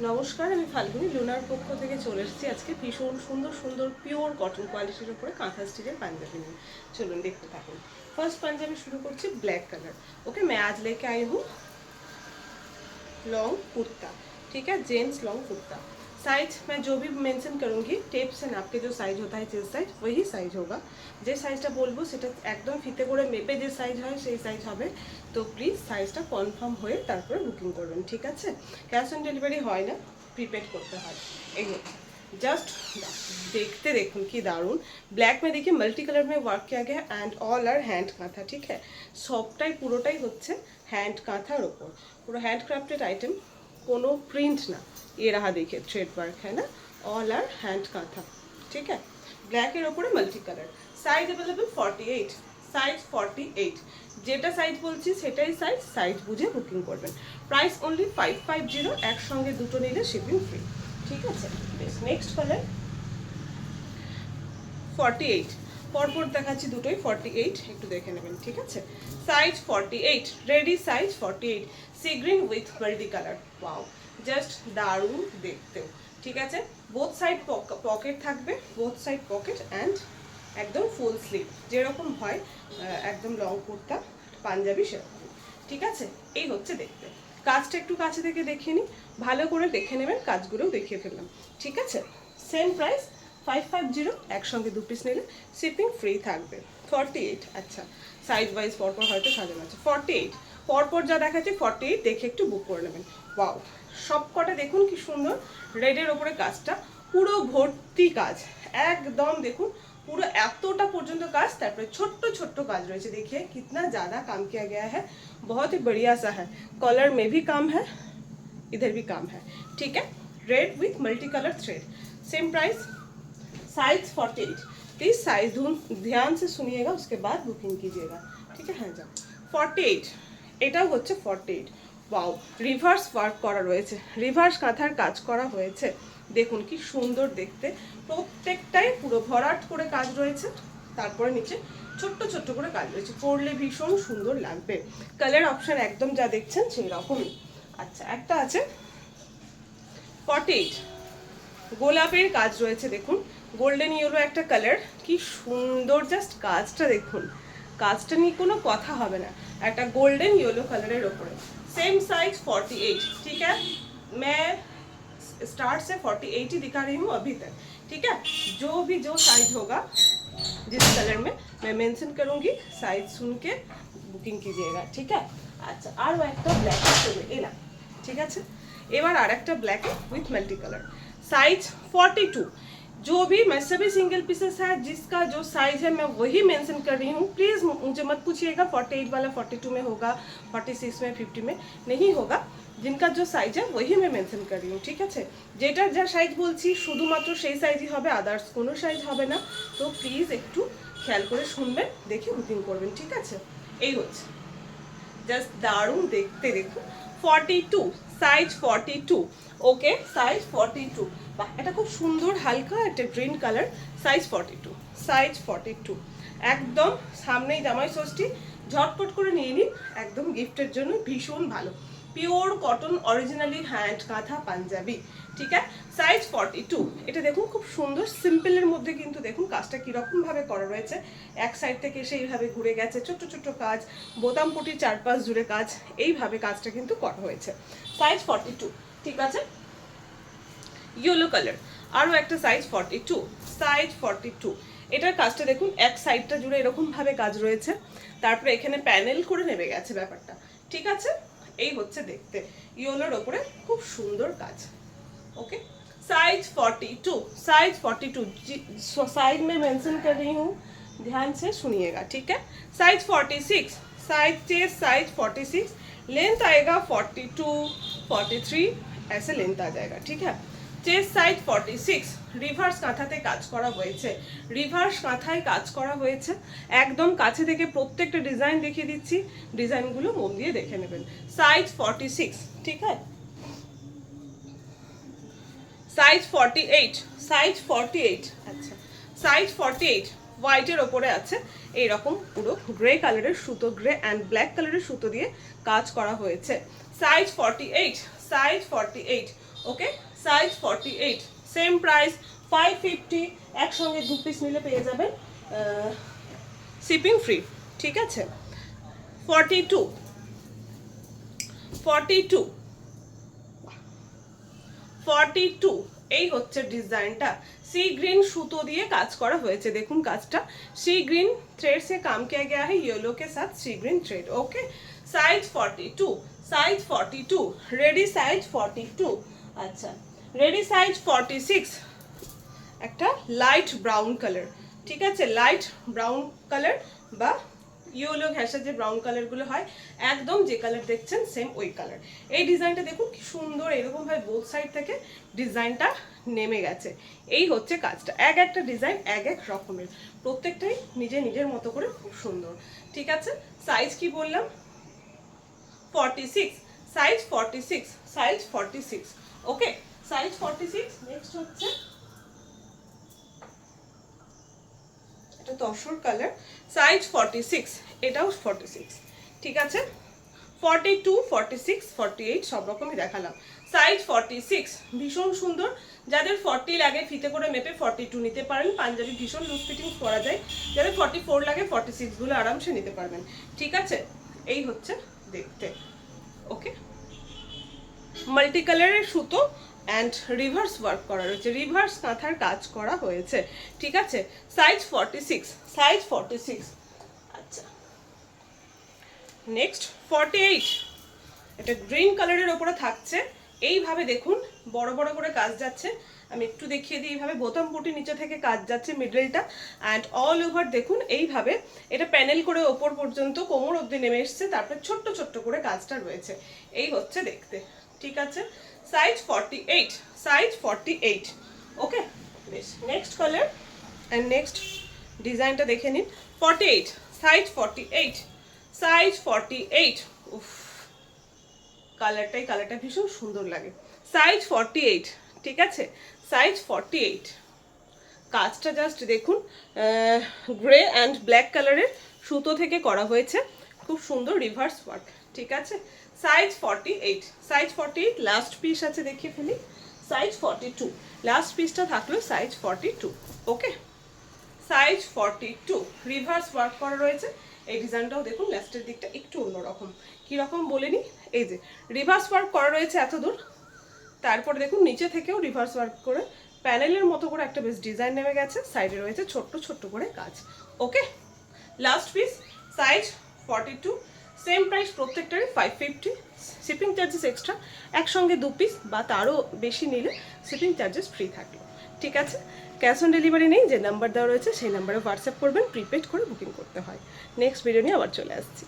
নমস্কার, আমি ফাল্গুনি লুনার পক্ষ থেকে চলে এসেছি আজকে ভীষণ সুন্দর সুন্দর পিওর কটন কোয়ালিটির উপরে কাঁথা স্টিচের পাঞ্জাবি নিয়ে। চলুন দেখতে থাকুন। ফার্স্ট পাঞ্জাবি শুরু করছি ব্लैक कलर। ओके, मैं आज लेके आई हूँ लॉन्ग कुर्ता। ठीक है, जेंट्स लॉन्ग कुर्ता। साइज मैं जो भी मेंशन करूँगी टेप से नाप के जो साइज होता है चेस्ट साइज वही साइज होगा। যে সাইজটা বলবো সেটা একদম ফিতে করে মেপে যে সাইজ হয় সেই সাইজ হবে। তো প্লিজ সাইজটা কনফার্ম হয়ে তারপরে বুকিং করবেন, ঠিক আছে? ক্যাশ অন ডেলিভারি হয় না, প্রিপেড করতে হয়। এই जस्ट देखते देखो कि दारुण ब्लैक में देखिए मल्टी कलर में वर्क किया गया and all are hand kantha. ठीक है, सबटाई पुरोटाई होच्छे हैंड कांथार ओपर, पुरो हैंड क्राफ्टेड आइटेम, कोनो प्रिंट ना। ये रहा देखिए थ्रेड वर्क है ना, ऑल आर हैंड कांथा। ठीक है, ब्लैक एर ओपरे multi colour. Size available 48, size 48। যেটা সাইজ বলছি সেটাই সাইজ, সাইজ বুঝে বুকিং করবেন। প্রাইস অনলি 550, একসঙ্গে দুটো নিলে শিপিং ফ্রি। ঠিক আছে, বেশ। নেক্সট কালার 48, পরপর দেখাচ্ছি দুটোই 48, একটু দেখে নেবেন। ঠিক আছে, size 48, ready size 48, sea green with multi colour. Wow, just দারুণ দেখতেও। ঠিক আছে, বোথ সাইড পকেট থাকবে, বোথ সাইড পকেট অ্যান্ড একদম ফুল স্লিভ, যেরকম হয় একদম লং কুর্তা পাঞ্জাবি সেরকম। ঠিক আছে, এই হচ্ছে দেখতে। কাজটা একটু কাছে থেকে দেখিয়ে নিই, ভালো করে দেখে নেবেন, কাজগুলোও দেখিয়ে ফেললাম। ঠিক আছে, সেম প্রাইস 550, একসঙ্গে দু পিস নিলে শিপিং ফ্রি থাকবে। 48, আচ্ছা সাইজ ওয়াইজ পরপর হয়তো সাজানো আছে। 48 পরপর যা দেখাচ্ছে 48 দেখে একটু বুক করে নেবেন। ওয়াও, সব কটা দেখুন কি সুন্দর, রেডের ওপরে কাজটা পুরো ভর্তি কাজ, একদম দেখুন पूरा एतटा पर्यंत काज, तारपरे छोट्ट छोट्ट काज रही। देखिए कितना ज़्यादा काम किया गया है, बहुत ही बढ़िया सा है। कलर में भी काम है, इधर भी काम है। ठीक है, red with multi colour thread, same price, size 48। Please size ध्यान से सुनिएगा, उसके बाद बुकिंग कीजिएगा। ठीक है, हाँ जाओ 48, এটাও হচ্ছে 48। ওয়াও, রিভার্স ওয়ার্ক করা রয়েছে, রিভার্স কাঁথার কাজ করা হয়েছে। দেখুন কি সুন্দর দেখতে, প্রত্যেকটাই পুরো ভরাট করে কাজ রয়েছে, তারপরে নিচে ছোট্ট ছোট্ট করে কাজ রয়েছে, পরলে ভীষণ সুন্দর লাগবে। কালার অপশন একদম যা দেখছেন সেই রকমই। আচ্ছা, একটা আছে 48, গোলাপের কাজ রয়েছে, দেখুন গোল্ডেন ইয়েলো একটা কালার, কি সুন্দর, জাস্ট কাজটা দেখুন, কাজটা নিয়ে কোনো কথা হবে না। একটা গোল্ডেন येलो कलर ऊपर, सेम साइज 48। ठीक है, मैं स्टार्ट से 48 ही दिखा रही हूँ अभी तक। ठीक है, जो साइज होगा जिस कलर में मैं मेंशन करूँगी, साइज सुन के बुकिंग कीजिएगा। ठीक है, अच्छा और एक ब्लैक एला। ठीक है, এবার আর একটা black with multi colour, size 42। जो भी मैं सभी सिंगल पीसेस है, जिसका जो साइज है मैं वही मेंशन कर रही हूँ। प्लीज़ मुझे मत पूछिएगा 48 वाला 42 में होगा, 46 में, 50 में नहीं होगा। जिनका जो साइज है वही मैं मेंशन कर रही हूँ। ठीक है, যেটার যা সাইজ বলছি শুধুমাত্র সেই সাইজই হবে, আদার্স কোনো সাইজ হবে না। তো প্লিজ একটু খেয়াল করে শুনবেন, দেখে বুকিং করবেন। ঠিক আছে, এই হচ্ছে জাস্ট দারুণ দেখতে। দেখুন 42, সাইজ 42। ওকে, সাইজ 42। বাহ, এটা খুব সুন্দর হালকা একটা গ্রিন কালার, সাইজ 42, সাইজ 42। একদম সামনেই জামাই ষষ্ঠী, ঝটপট করে নিয়ে নিন, একদম গিফটের জন্য ভীষণ ভালো। পিওর কটন অরিজিনালি হ্যান্ড কাঁথা পাঞ্জাবি। ঠিক আছে, সাইজ 42। এটা দেখুন খুব সুন্দর সিম্পলের মধ্যে, কিন্তু দেখুন কাজটা কীরকমভাবে করা রয়েছে, এক সাইড থেকে সেইভাবে ঘুরে গেছে, ছোট্ট ছোট্ট কাজ, বোতাম পটির চারপাশ জুড়ে কাজ, এইভাবে কাজটা কিন্তু করা হয়েছে। সাইজ 42। ঠিক আছে, ইয়েলো কালার আরও একটা সাইজ 42, সাইজ 42। এটার কাজটা দেখুন, এক সাইডটা জুড়ে এরকমভাবে কাজ রয়েছে, তারপরে এখানে প্যানেল করে নেমে গেছে ব্যাপারটা। ঠিক আছে, এই হচ্ছে দেখতে, ইয়েলোর ওপরে খুব সুন্দর কাজ। ओके, साइज 42, साइज 42, साइज में मेंशन कर रही हूँ, ध्यान से सुनिएगा। ठीक है, size 46, size chest size 46, length आएगा 42, 43, ऐसे लेंथ आ जाएगा। ठीक है, চেস্ট সাইজ 46, রিভার্স কাঁথাতে কাজ করা হয়েছে, রিভার্স কাঁথায় কাজ করা হয়েছে। একদম কাছে থেকে প্রত্যেকটা ডিজাইন দেখিয়ে দিচ্ছি, ডিজাইনগুলো মন দিয়ে দেখে নেবেন। সাইজ 46। ঠিক আছে, साइज 48, साइज 48। अच्छा, साइज 48, হোয়াইটের ওপরে আছে এইরকম পুরো গ্রে কালারের সুতো, গ্রে অ্যান্ড ব্ল্যাক কালারের সুতো দিয়ে কাজ করা হয়েছে। সাইজ 48, সাইজ 48, ওকে, সাইজ 48, সেম প্রাইস 550, একসঙ্গে 2 পিস নিলে পেয়ে যাবেন শিপিং ফ্রি, ঠিক আছে। 42, 42, 42, এই হচ্ছে ডিজাইনটা। सी ग्रीन सूतो दिए काज करा হয়েছে, দেখুন কাজটা। सी ग्रीन थ्रेड से काम किया गया है येलो के साथ, sea green thread, okay. Size 42, size 42, ready size 42, अच्छा रेडी साइज 46, একটা লাইট ব্রাউন কালার, ঠিক আছে, লাইট ব্রাউন কালার বা ইয়েলো ঘেঁষা যে ব্রাউন কালারগুলো হয় একদম যে কালার দেখছেন সেম ওই কালার। এই ডিজাইনটা দেখুন কি সুন্দর, এরকম ভাবে বোথ সাইড থেকে ডিজাইনটা নেমে গেছে। এই হচ্ছে কাজটা, এক একটা ডিজাইন এক এক রকমের, প্রত্যেকটাই নিজে নিজের মতো করে খুব সুন্দর, ঠিক আছে। সাইজ কি বললাম 46, সাইজ 46, সাইজ 46, ওকে, সাইজ 46। নেক্সট হচ্ছে এটা তসর কালার, সাইজ 46, এটাও 46, ঠিক আছে। 42, 46, 48 সব রকমই দেখালাম। সাইজ 46 ভীষণ সুন্দর, যাদের 40 লাগে ফিতে করে মেপে 42 নিতে পারেন, পাঞ্জাবি ভীষণ লুজ ফিটিং করা যায়, যাদের 44 লাগে 46 গুলো আরামসে নিতে পারবেন, ঠিক আছে। এই হচ্ছে দেখতে, ওকে। মাল্টি কালারের সুতো অ্যান্ড রিভার্স ওয়ার্ক করা রয়েছে, রিভার্স কাঁথার কাজ করা হয়েছে, ঠিক আছে। সাইজ 46, সাইজ 46, আচ্ছা। নেক্সট 48, এটা গ্রিন কালারের ওপরে থাকছে, এইভাবে দেখুন বড় বড় করে কাজ যাচ্ছে, আমি একটু দেখিয়ে দিই। এইভাবে বোতাম পুটি নিচে থেকে কাজ যাচ্ছে মিডলটা, অ্যান্ড অল ওভার দেখুন এইভাবে এটা প্যানেল করে ওপর পর্যন্ত কোমর অবধি নেমে এসছে, তারপরে ছোট্ট ছোট্ট করে কাজটা রয়েছে, এই হচ্ছে দেখতে, ঠিক আছে। সাইজ 48, সাইজ 48, ওকে। বেশ, নেক্সট কালার অ্যান্ড নেক্সট ডিজাইনটা দেখে নিন। 48, সাইজ 48, সাইজ 48, উফ কালারটা ভীষণ সুন্দর লাগে। সাইজ 48, ঠিক আছে, সাইজ 48, কাজটা জাস্ট দেখুন গ্রে অ্যান্ড ব্ল্যাক কালারের সুতো থেকে করা হয়েছে, খুব সুন্দর রিভার্স ওয়ার্ক, ঠিক আছে। সাইজ 48, সাইজ 48, লাস্ট পিস আছে দেখিয়ে ফেলি। সাইজ 42, লাস্ট পিসটা থাকলো সাইজ 42, ওকে। সাইজ 42, রিভার্স ওয়ার্ক করা রয়েছে। এই ডিজাইনটাও দেখুন লাস্টের দিকটা একটু অন্যরকম, কীরকম বলে নি, এই যে রিভার্স ওয়ার্ক করা রয়েছে এত দূর, তারপর দেখুন নিচে থেকেও রিভার্স ওয়ার্ক করে প্যানেলের মতো করে একটা বেশ ডিজাইন নেমে গেছে, সাইডে রয়েছে ছোট্ট ছোট্ট করে কাজ, okay. Last piece size 42, same price প্রত্যেকটারই 550, শিপিং চার্জেস এক্সট্রা, একসঙ্গে 2 পিস বা তারও বেশি নিলে শিপিং চার্জেস ফ্রি থাকলো, ঠিক আছে। ক্যাশ অন ডেলিভারি নেই, যে নাম্বার দেওয়া রয়েছে সেই নাম্বারে হোয়াটসঅ্যাপ করবেন, প্রিপেড করে বুকিং করতে হয়। নেক্সট ভিডিও নিয়ে আবার চলে আসছি।